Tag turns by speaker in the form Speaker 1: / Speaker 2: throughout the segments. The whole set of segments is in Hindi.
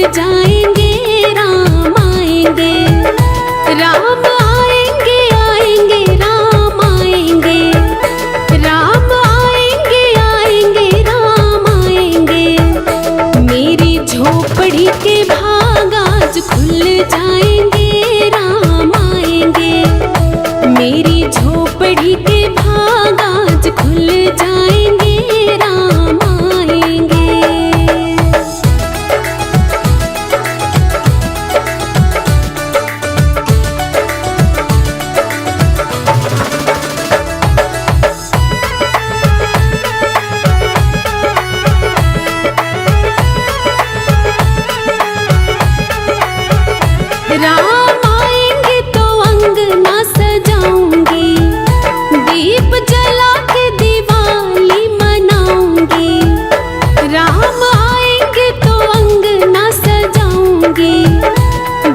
Speaker 1: जाएंगे, राम आएंगे। राम आएंगे आएंगे राम आएंगे, राम आएंगे आएंगे राम आएंगे। मेरी झोपड़ी के भाग आज खुल जाएंगे, राम आएंगे। मेरी झोपड़ी के भाग आज खुल जाएंगे, राम आएंगे। राम आएंगे तो अंगना सजाऊंगी, दीप जला के दिवाली मनाऊंगी। राम आएंगे तो अंगना सजाऊंगी,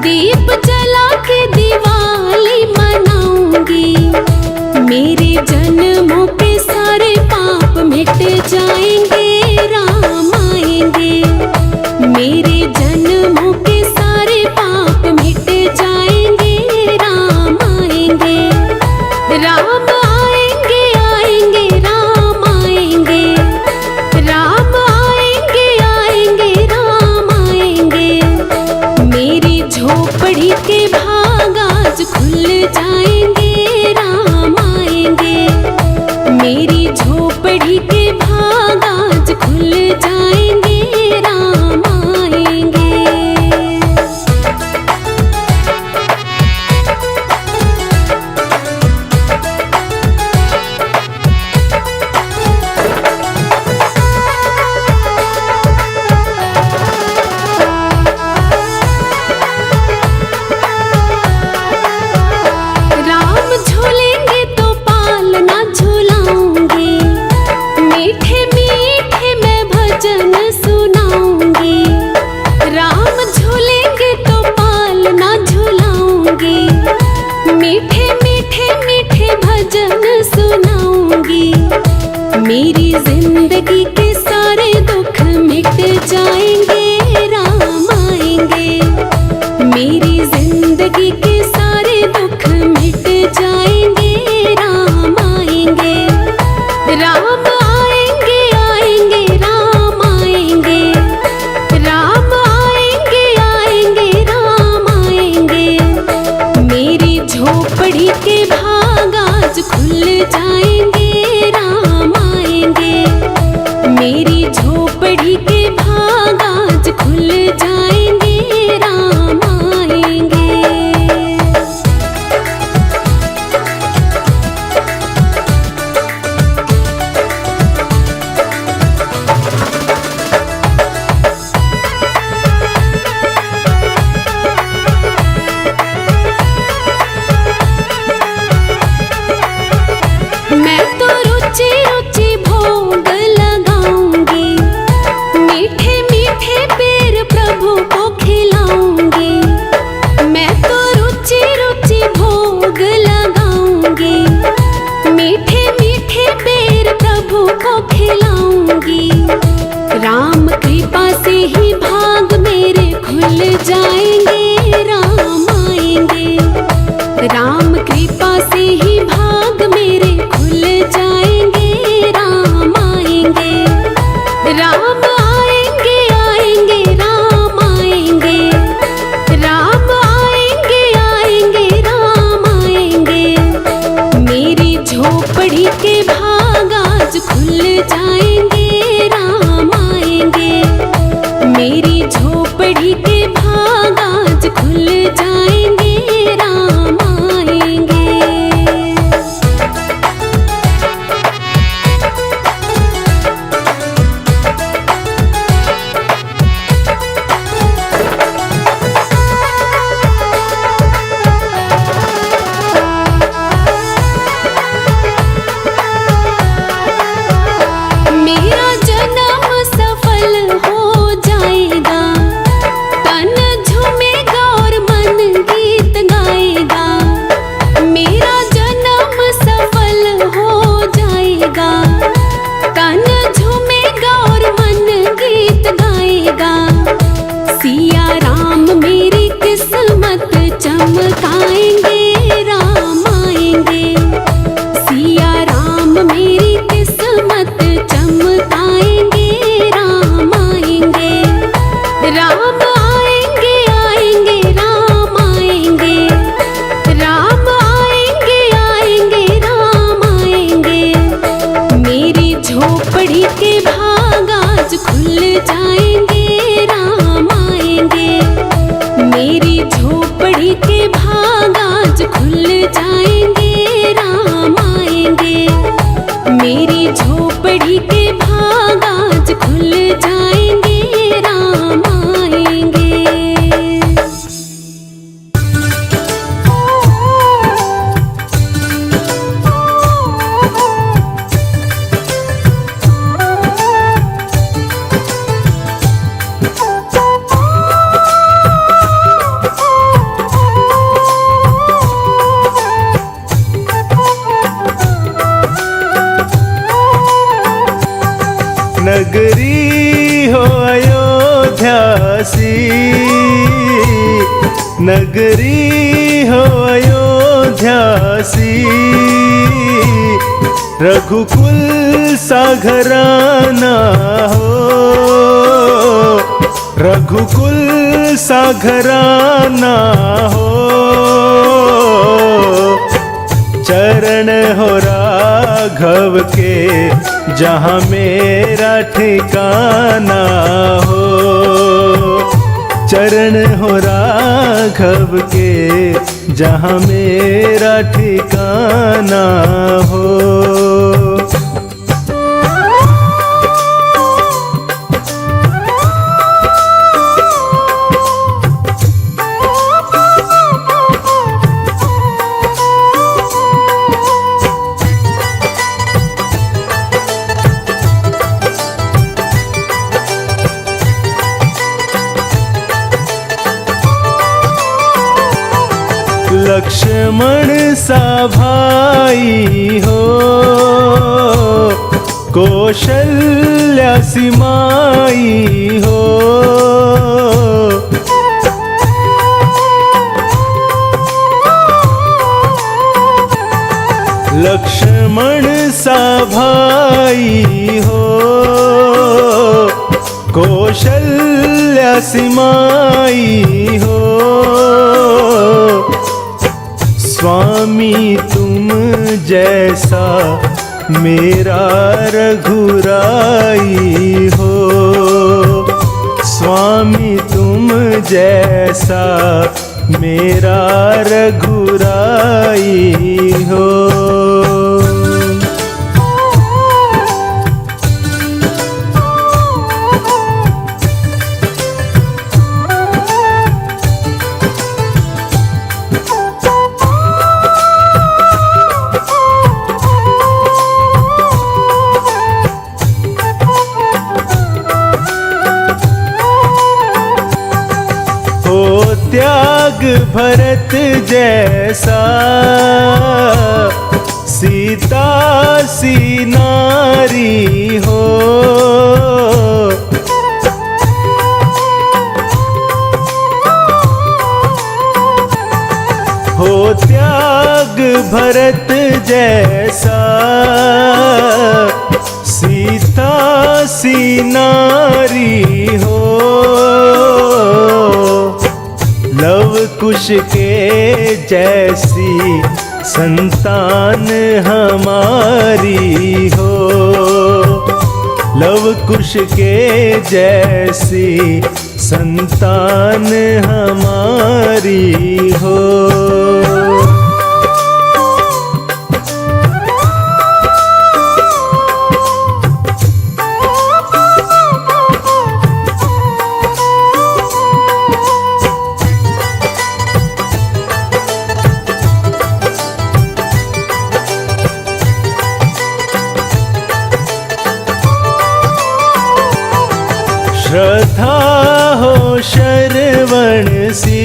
Speaker 1: दीप जला के दिवाली मनाऊंगी। मेरे जन्मों के सारे पाप मिट जाएंगे, राम आएंगे। मेरे जन्मों के सारे पाप मिट जाएंगे, राम आएंगे। राम आएंगे आएंगे राम आएंगे, राम आएंगे आएंगे राम आएंगे। मेरी झोपड़ी के भाग आज खुल जाएंगे, राम आएंगे। मेरी झोपड़ी के भाग आज खुल जाएंगे, राम आएंगे। चमकाएंगे राम आएंगे, सिया राम मेरी किस्मत चमकाएंगे राम आएंगे। राम आएंगे आएंगे राम आएंगे, राम आएंगे आएंगे राम आएंगे। मेरी झोपड़ी के भाग आज खुल जाएंगे राम आएंगे, मेरी झोपड़ी के भाग आज खुल जाएंगे राम आएंगे, मेरी झोपड़ी के भाग आज खुल जाएंगे राम आएंगे।
Speaker 2: नगरी हो अयोध्या सी, नगरी हो अयोध्या सी, रघुकुल सा घराना हो, रघुकुल सा घराना हो। चरण हो राघव के जहाँ मेरा ठिकाना हो, चरण हो राघव के जहाँ मेरा ठिकाना हो। लक्ष्मण सा भाई हो, कौशल्या सी माई हो, लक्ष्मण सा भाई हो, कौशल्या सी माई हो। स्वामी तुम जैसा मेरा रघुराई हो, स्वामी तुम जैसा मेरा रघुराई हो। त्याग भरत जैसा सीता सी नारी हो, हो त्याग भरत जैसा सीता सी नारी हो। लव कुश के जैसी संतान हमारी हो, लव कुश के जैसी संतान हमारी हो। श्रद्धा हो शरवण सी,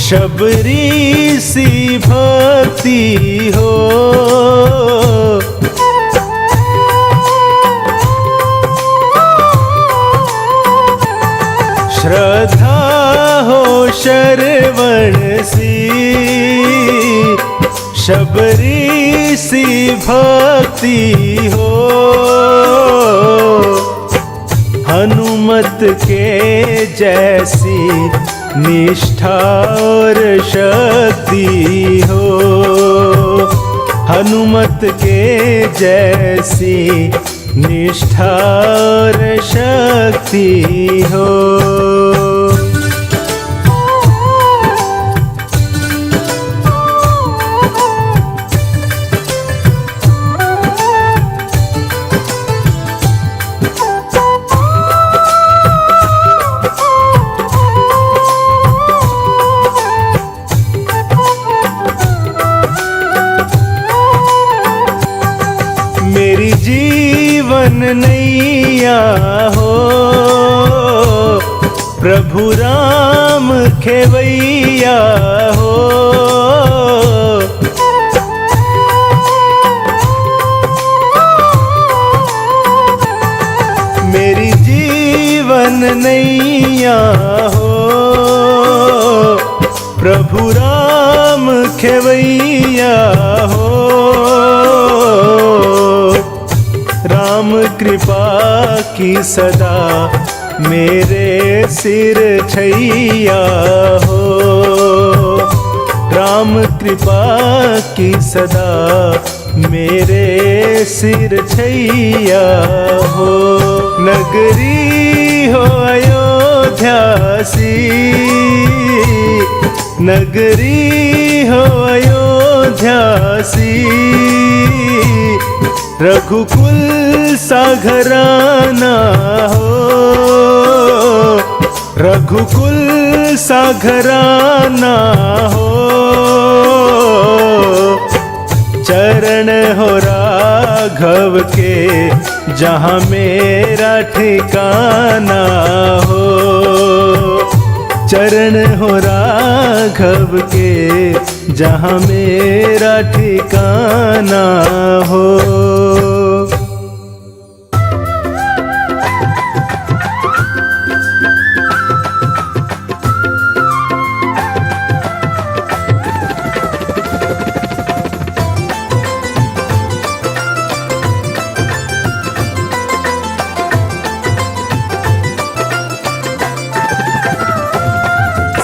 Speaker 2: शबरी सी भक्ति हो, श्रद्धा हो शरवण सी, शबरी सी भक्ति हो, हनुमत के जैसी निष्ठा और शक्ति हो, हनुमत के जैसी निष्ठा और शक्ति हो। मेरी जीवन नैया हो, प्रभु राम खेवैया हो, मेरी जीवन नैया हो, प्रभु राम खेवैया हो, राम कृपा की सदा मेरे सिर छैया हो, राम कृपा की सदा मेरे सिर छैया हो। नगरी हो अयोध्या सी, नगरी हो अयोध्या सी, रघुकुल सा घराना हो, रघुकुल सा घराना हो, चरण हो राघव के जहाँ मेरा ठिकाना हो, चरण हो राघव के जहाँ मेरा ठिकाना हो।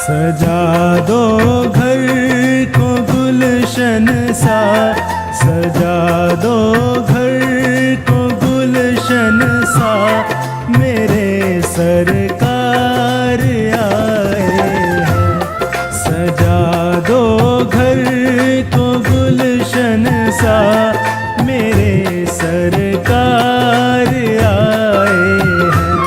Speaker 2: सजा दो घर को गुलशन सा, सजा दो घर को गुलशन सा, मेरे सरकार आए हैं। सजा दो घर को गुलशन सा, मेरे सरकार आए हैं,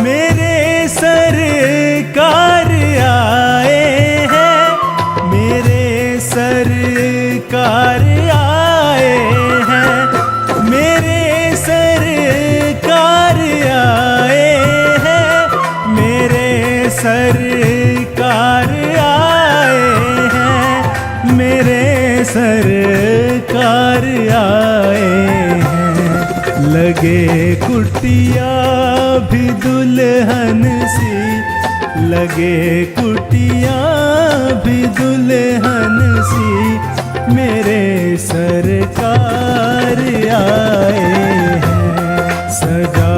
Speaker 2: मेरे सरकार आए हैं, मेरे सरकार आए हैं, मेरे सरकार आए हैं, मेरे सरकार आए हैं, मेरे सरकार आए हैं। लगे कुटिया भी दुल्हन सी, लगे कुटिया भी दुल्हन सी, मेरे सरकार आए हैं। सजा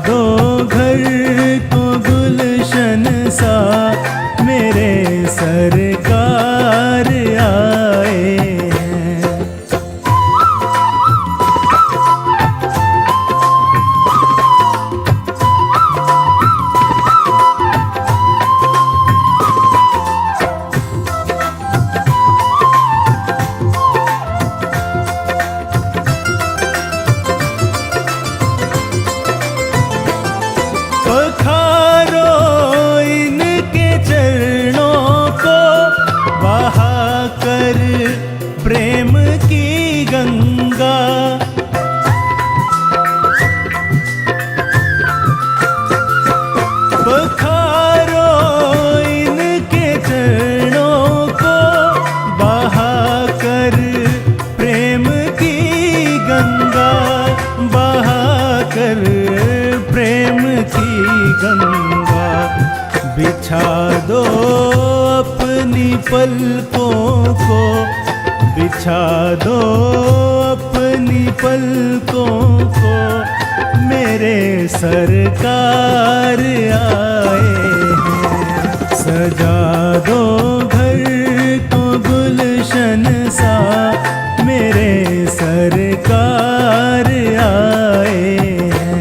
Speaker 2: दो घर को गुलशन सा, मेरे सरकार आए हैं। बिछा दो अपनी पलकों को, बिछा दो अपनी पलकों को, मेरे सरकार आए हैं। सजा दो घर को गुलशन सा, मेरे सरकार आए हैं।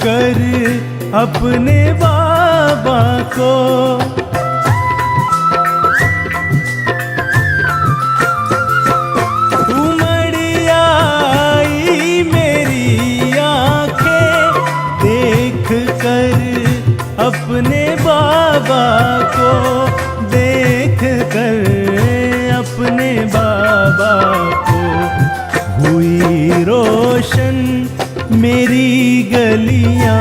Speaker 2: कर अपने बाबा को, उमड़ आई मेरी आंखें देख कर अपने बाबा को, देख कर अपने बाबा को। हुई रोशन मेरी गलियां,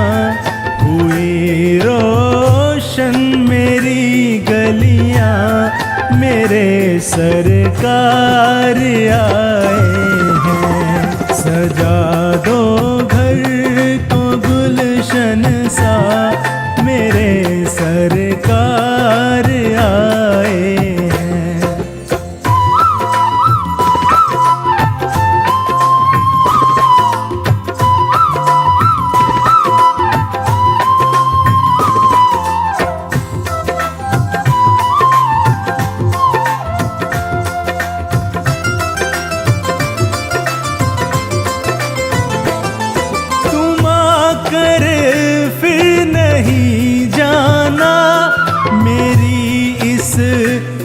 Speaker 2: हुई रोशन मेरी गलियां, मेरे सरकार आए हैं। सजा दो घर को गुलशन सा, मेरे सरकार आए हैं।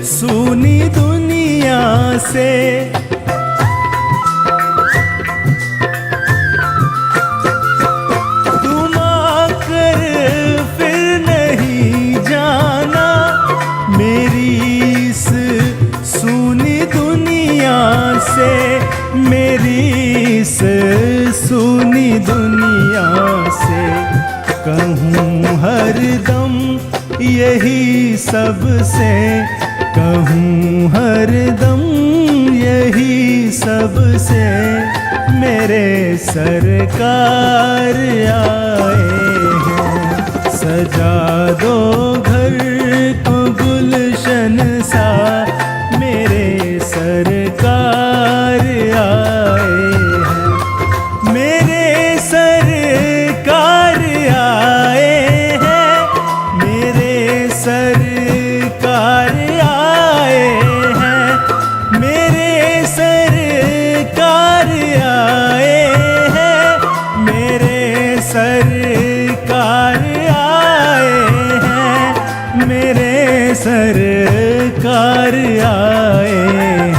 Speaker 2: सुनी दुनिया से तुम आकर फिर नहीं जाना, मेरी इस सुनी दुनिया से, मेरी इस सुनी दुनिया से। कहूँ हरदम यही सबसे, कहूँ हरदम यही सबसे, मेरे सरकार आए हैं। सजा दो घर को गुलशन सा, मेरे सरकार आए हैं। मेरे सरकार आए हैं, मेरे सरकार आए हैं, मेरे सरकार आए हैं, मेरे सरकार आए हैं, मेरे सरकार आए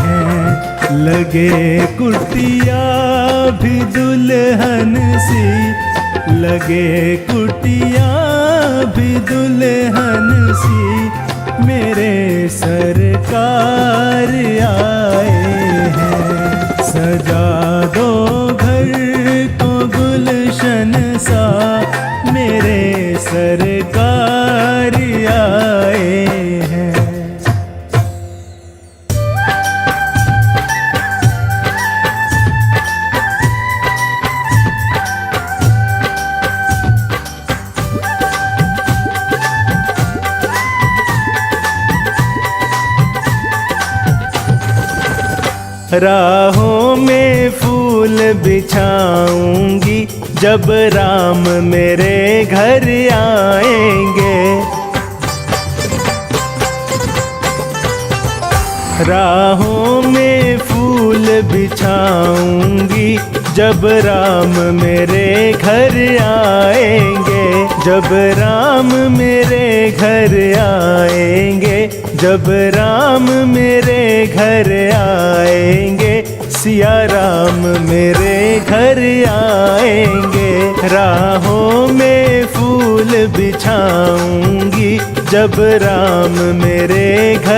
Speaker 2: हैं। लगे कुटिया भी दुल्हन सी, लगे कुटिया भी दुल्हन सी, मेरे सरकार आए हैं। सजा दो घर को गुलशन सा, मेरे सरकार आए हैं। राहों में फूल बिछाऊंगी, जब राम मेरे घर आएंगे। राहों में फूल बिछाऊंगी, जब राम मेरे घर आएंगे। जब राम मेरे घर आएंगे, जब राम मेरे घर आएंगे, सिया राम मेरे घर आएंगे। राहों में फूल बिछाऊंगी, जब राम मेरे घर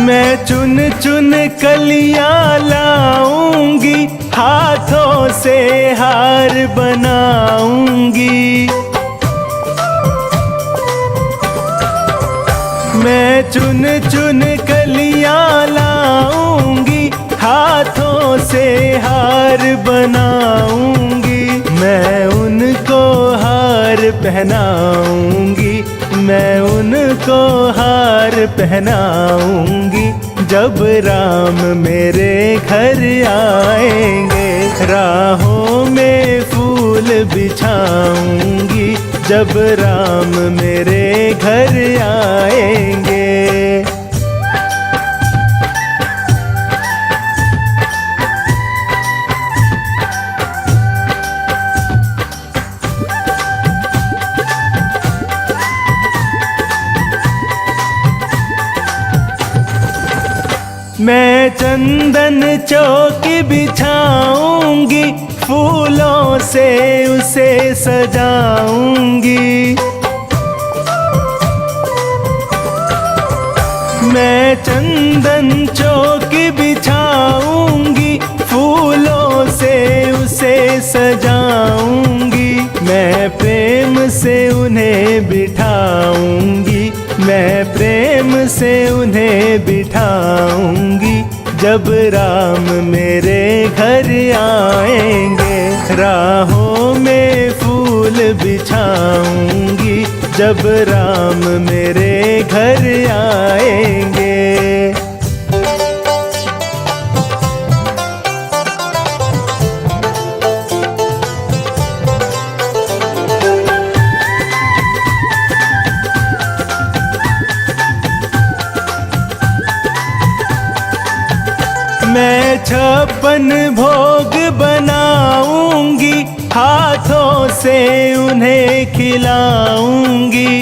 Speaker 2: मैं चुन चुन कलियां लाऊंगी, हाथों से हार बनाऊंगी। मैं चुन चुन कलियां लाऊंगी, हाथों से हार बनाऊंगी। मैं उनको हार पहनाऊंगी, मैं उनको हार पहनाऊंगी। जब राम मेरे घर आएंगे, राहों में फूल बिछाऊंगी। जब राम मेरे घर आएंगे। मैं चंदन चौकी बिछाऊंगी, फूलों से उसे सजाऊंगी। मैं चंदन चौकी बिछाऊंगी, फूलों से उसे सजाऊंगी। मैं प्रेम से उन्हें बिठाऊंगी, मैं प्रेम से उन्हें बिठाऊंगी। जब राम मेरे घर आएंगे, राहों में फूल बिछाऊंगी। जब राम मेरे घर आएंगे। मैं 56 भोग बनाऊंगी, हाथों से उन्हें खिलाऊंगी।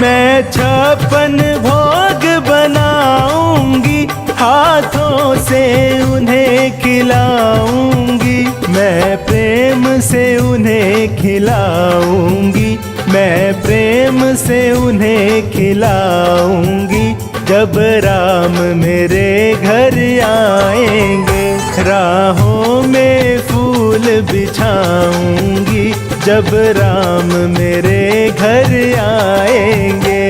Speaker 2: मैं 56 भोग बनाऊंगी, हाथों से उन्हें खिलाऊंगी। मैं प्रेम से उन्हें खिलाऊंगी, मैं प्रेम से उन्हें खिलाऊंगी। जब राम मेरे घर आएंगे, राहों में फूल बिछाऊंगी। जब राम मेरे घर आएंगे।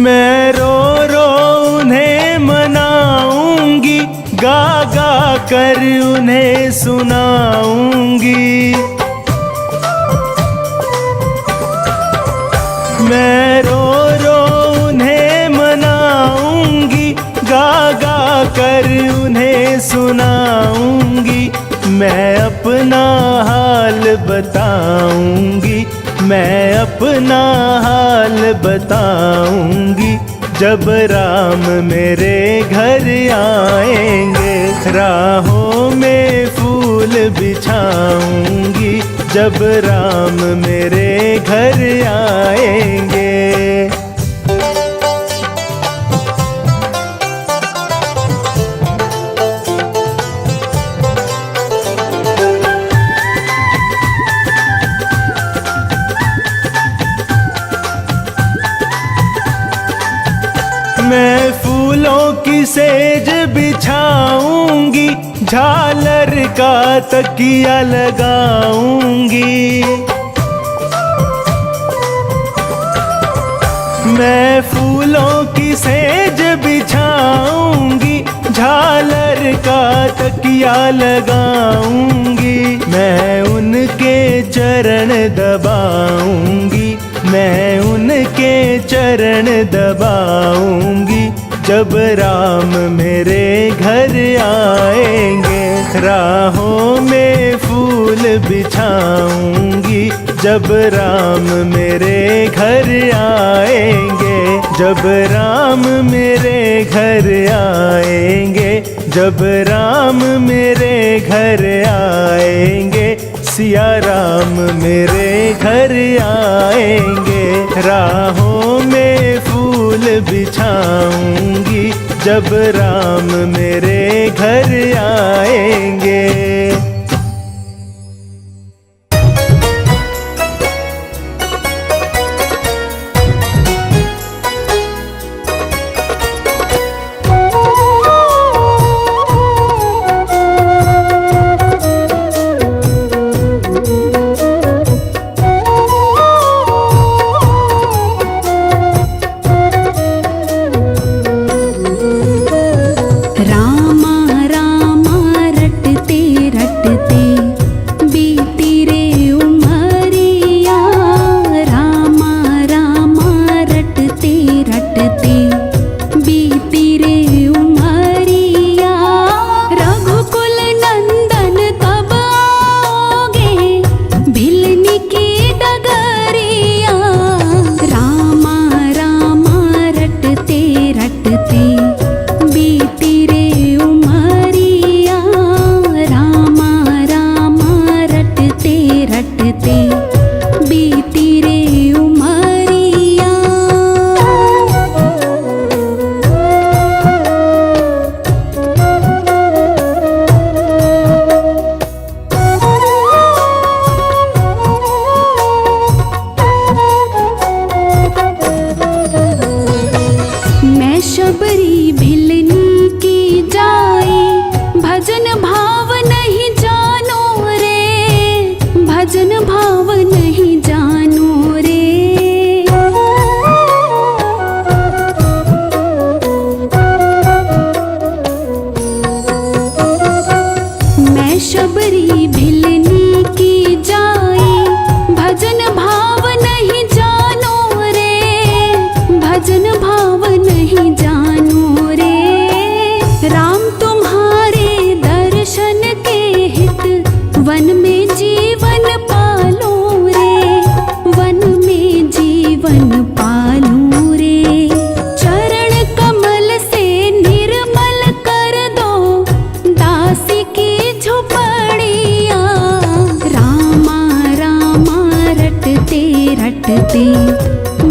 Speaker 2: मैं रो रो उन्हें मनाऊंगी, गा गा कर उन्हें सुनाऊंगी। मैं रो रो उन्हें मनाऊंगी, गा गा कर उन्हें सुनाऊंगी। मैं अपना हाल बताऊंगी, मैं अपना हाल बताऊंगी। जब राम मेरे घर आएंगे, राहों में फूल बिछाऊंगी। जब राम मेरे घर आएंगे। मैं फूलों की सेज बिछाऊंगी, झालर का तकिया लगाऊंगी। मैं फूलों की सेज बिछाऊंगी, झालर का तकिया लगाऊंगी। मैं उनके चरण दबाऊंगी, मैं उनके चरण दबाऊंगी। जब राम मेरे घर आएंगे, राहों में फूल बिछाऊंगी। जब राम मेरे घर आएंगे, जब राम मेरे घर आएंगे, जब राम मेरे घर आएंगे, सिया राम मेरे घर आए। राहों में फूल बिछाऊंगी जब राम मेरे घर आएंगे।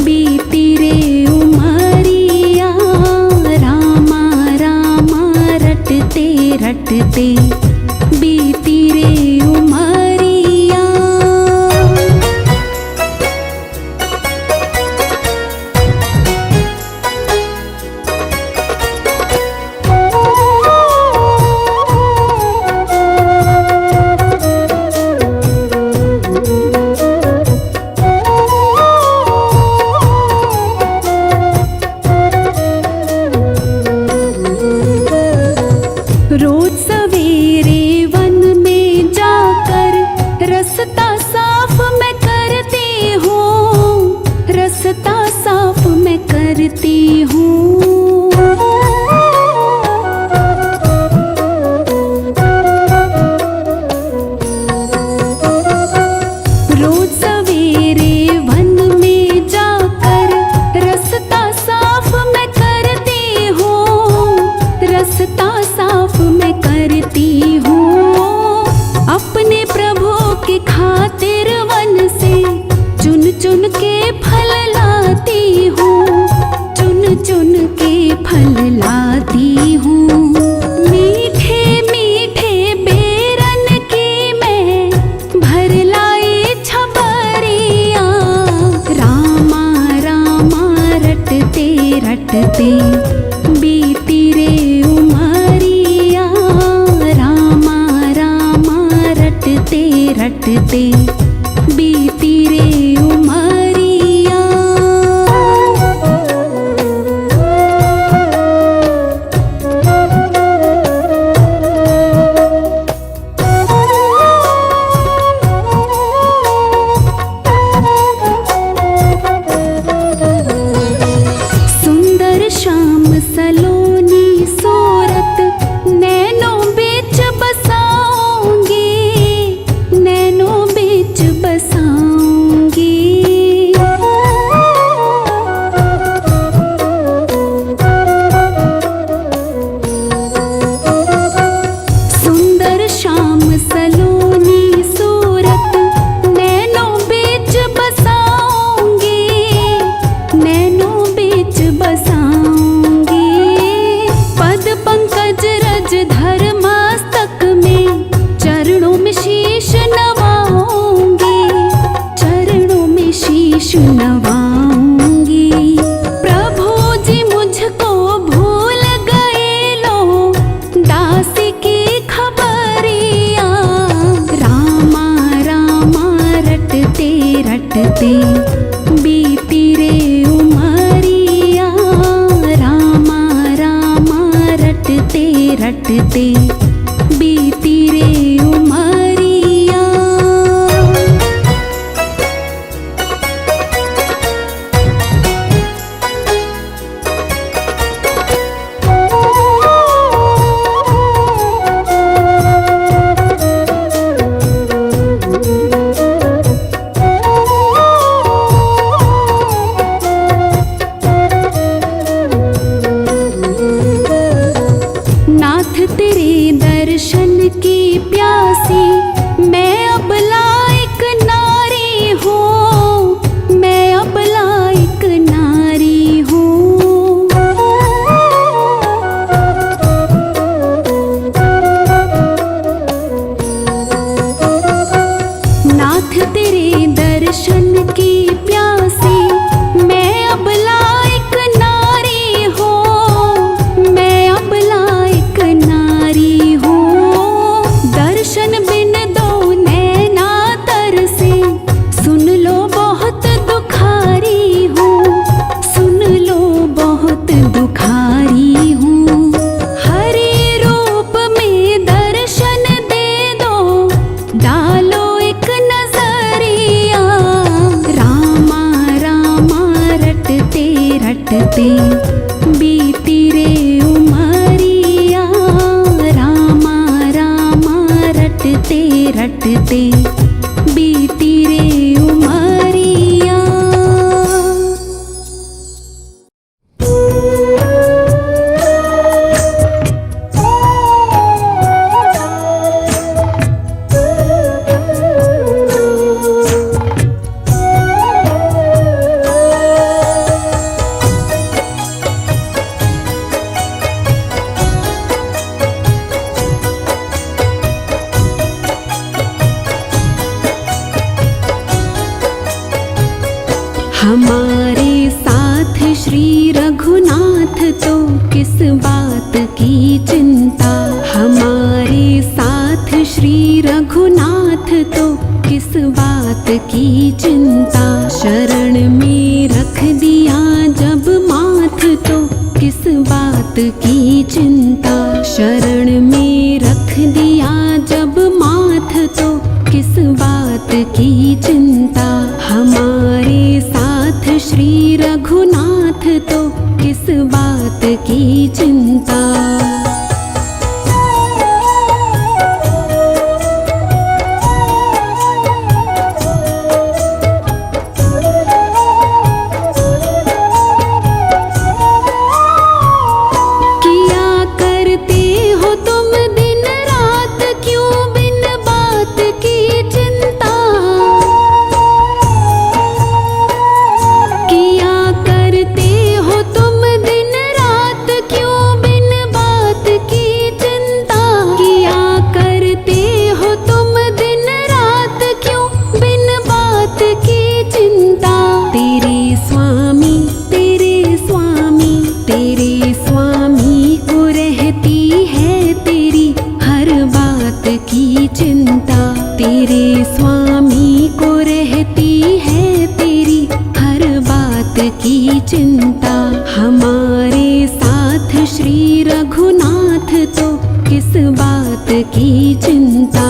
Speaker 1: बीती रे उमरिया रामा रामा रटते रटते बीती रे उमरिया। रोज सवेरे वन में जाकर रास्ता साफ मैं करती हूँ, रास्ता साफ मैं करती हूँ। रोज सवेरे वन में जाकर रास्ता साफ मैं करती हूँ, रास्ता साफ मैं करती हूँ। अपने प्रभु की खातिर वन से चुन चुन के फल लाती हूँ, चुन चुन के फल लाती हूँ। मीठे मीठे बेरन की मैं भर लाई छबरिया रामा रामा रटते रटते बीती रे उमरिया रामा रामा रटते रटते बीती रे उमरिया। सुंदर श्याम सलोनी सूरत नैनों बीच बसाऊंगी, नैनों बीच रटते बीती रे उमरिया, रामा रामा रटते रटते बीती रे उमरिया। हमारे साथ श्री रघुनाथ तो किस बात की चिंता, हमारे साथ श्री रघुनाथ तो किस बात की चिंता। शरण में रख दिया जब माथ तो किस बात की चिंता, शरण में रख दिया जब माथ तो किस बात की चिंता। हमारे साथ श्री रघुनाथ तो किस बात की चिंता। तेरे स्वामी को रहती है तेरी हर बात की चिंता। हमारे साथ श्री रघुनाथ तो किस बात की चिंता।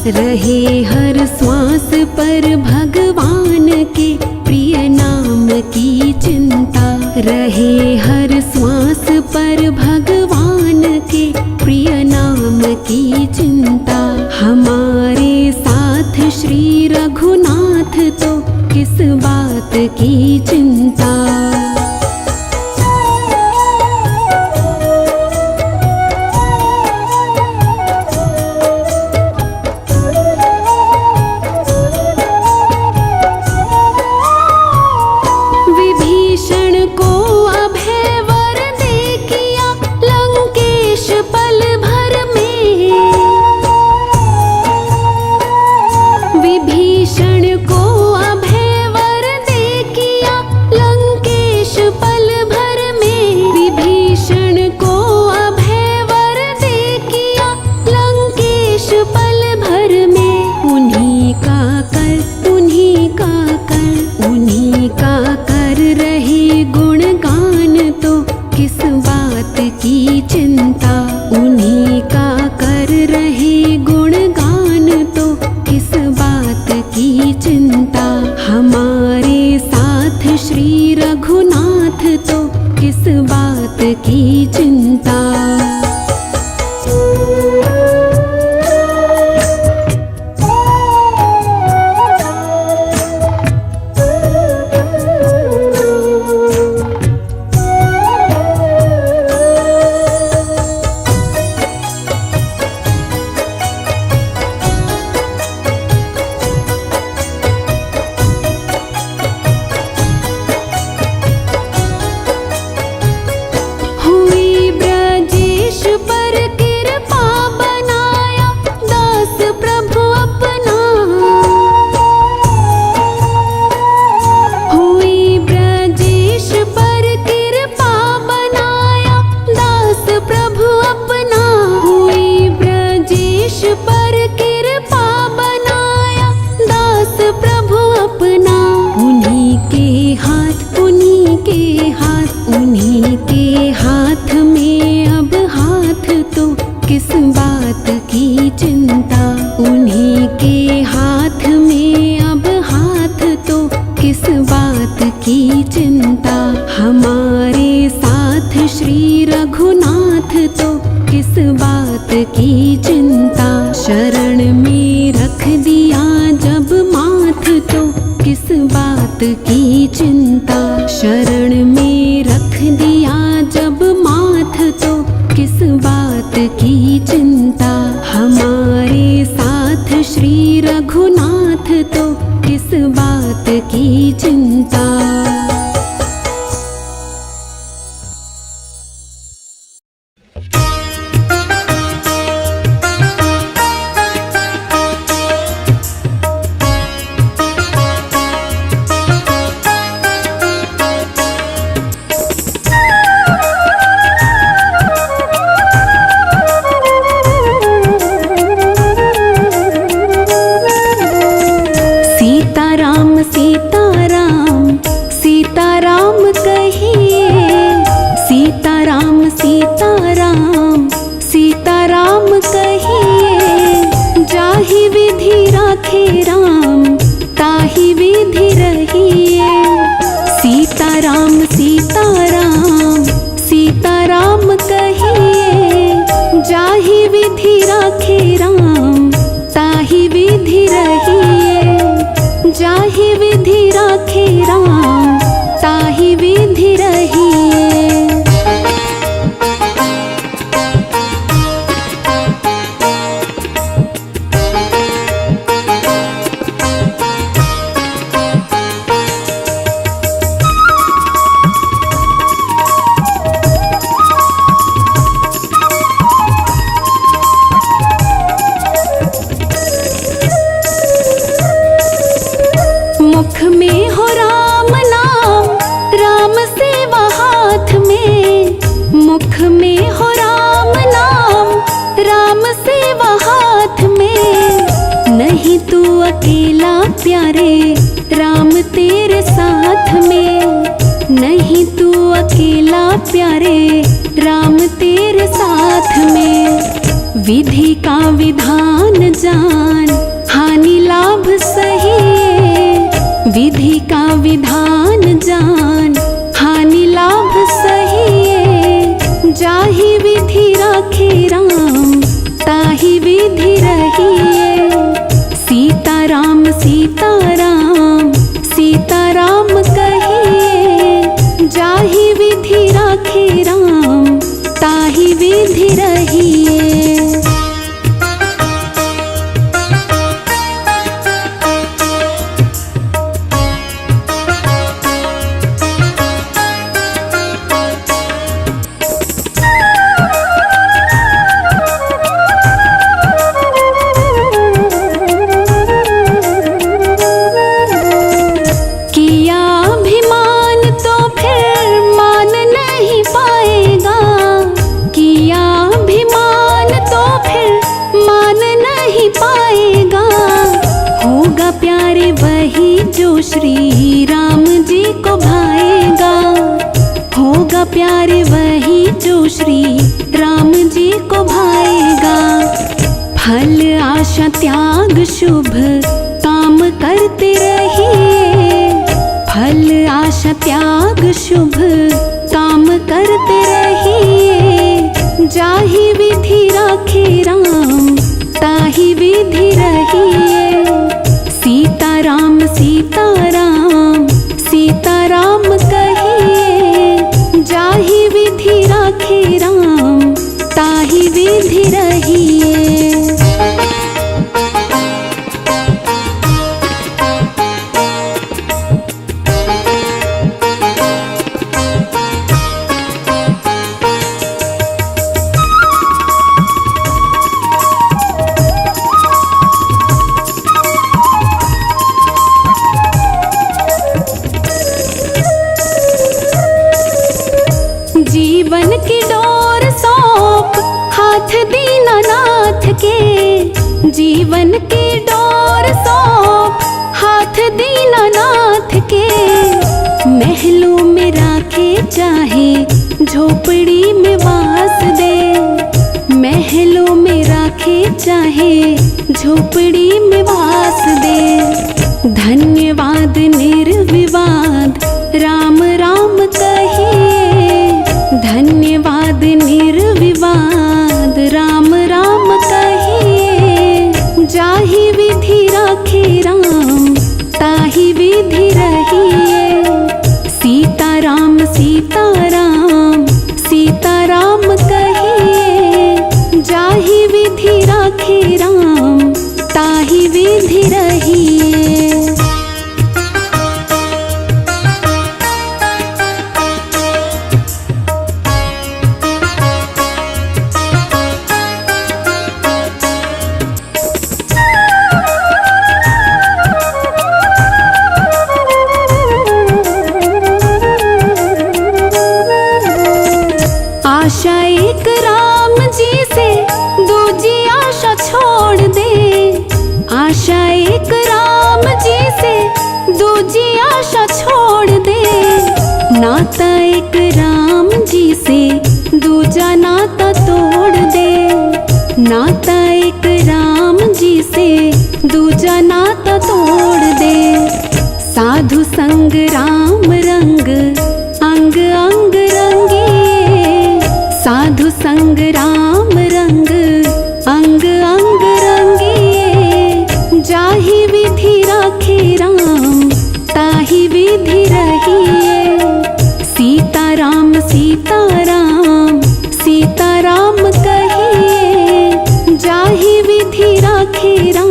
Speaker 1: रहे हर श्वास पर भगवान के प्रिय नाम की चिंता। रहे हर श्वास पर भगवान के प्रिय नाम की चिंता। हमारे साथ श्री रघुनाथ तो किस बात की चिंता। की चिंता। किस बात की चिंता। शरण में रख दिया जब माथ तो किस बात की चिंता। हमारे साथ श्री रघुनाथ तो किस बात की चिंता। विधि का विधान जान हानि लाभ सही। विधि का विधान जान हानि लाभ सही। जाहि विधि राखे राम ताहि विधि रहिए। सीताराम सीताराम सीताराम कहिए। जाहि विधि राखे राम ताहि विधि रहिए। श्री राम जी को भाएगा। होगा प्यारे वही जो श्री राम जी को भाएगा। फल आशा त्याग शुभ काम करते रहिए। फल आशा त्याग शुभ काम करते रहिए। जाहि विधि राखे राम ताहि विधि रहिए। सीताराम सीताराम सीताराम कहिए। जाहि विधि राखे राम ताहि विधि रहिए। जीवन की डोर सौंप हाथ दीनानाथ के। जीवन की डोर सौंप हाथ दीनानाथ के। महलों में राखे चाहे झोपड़ी में वास दे। महलों में राखे चाहे झोपड़ी में वास दे। धन्यवाद निर्विवाद राम राम कहिए। धन्यवाद निर्विवाद राम राम कहिए। जाहि विधि राखे राम ताहि विधि नाता एक राम जी से दूजा नाता तोड़ दे, नाता एक राम जी से दूजा नाता तोड़ दे। साधु संग राम रंग अंग अंग रंगिए, साधु संग राम रंग अंग अंग रंगिए। जाहि विधि राखे राम ताहि विधि रहिए। सीताराम सीताराम सीताराम कहिए, जाहि विधि राखे राम